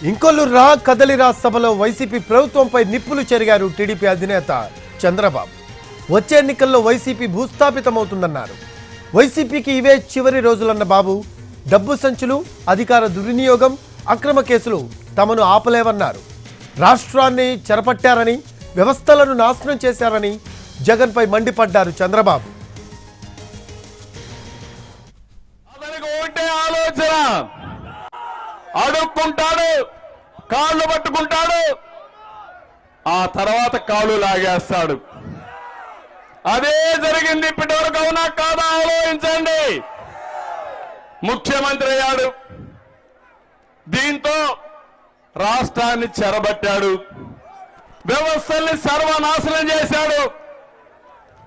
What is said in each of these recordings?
ఇంకొల్లురా కదలిరా సభలో వైసీపీ ప్రభుత్వంపై నిప్పులు చెరిగారు టీడీపీ అధినేత చంద్రబాబు. వచ్చే ఎన్నికల్లో వైసీపీ భూస్థాపితమవుతుందన్నారు. వైసీపీకి ఇవే చివరి రోజులన్న బాబు, డబ్బు సంచులు, అధికార దుర్వినియోగం, అక్రమ కేసులు తమను ఆపలేవన్నారు. రాష్ట్రాన్ని చెరపట్టారని, వ్యవస్థలను నాశనం చేశారని జగన్పై మండిపడ్డారు చంద్రబాబు. అడుక్కుంటాడు, కాళ్ళు పట్టుకుంటాడు, ఆ తర్వాత కాళ్ళు లాగేస్తాడు. అదే జరిగింది ఇప్పటి వరకు. అవునా కాదా ఆలోచించండి. ముఖ్యమంత్రి అయ్యాడు, దీంతో రాష్ట్రాన్ని చెరబట్టాడు, వ్యవస్థల్ని సర్వనాశనం చేశాడు,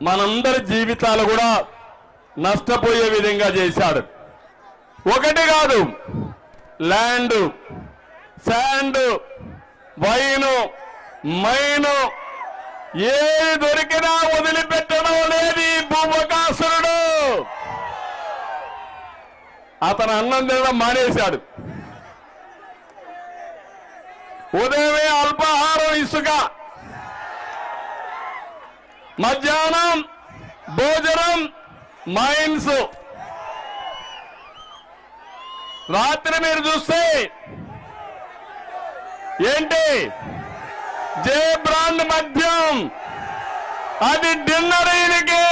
మనందరి జీవితాలు కూడా నష్టపోయే విధంగా చేశాడు. ఒకటి కాదు, ల్యాండ్, శాండ్, వైను, మైను ఏది దొరికినా వదిలిపెట్టడం లేదు ఈ భూవకాసురుడు. అతను అన్నం తినడం మానేశాడు. ఉదయమే అల్పాహారం ఇసుక, మధ్యాహ్నం భోజనం మైన్స్, రాత్రి మీరు చూస్తే ఏంటి జే బ్రాండ్ మద్యం, అది డిన్నర్ ఈయనకి.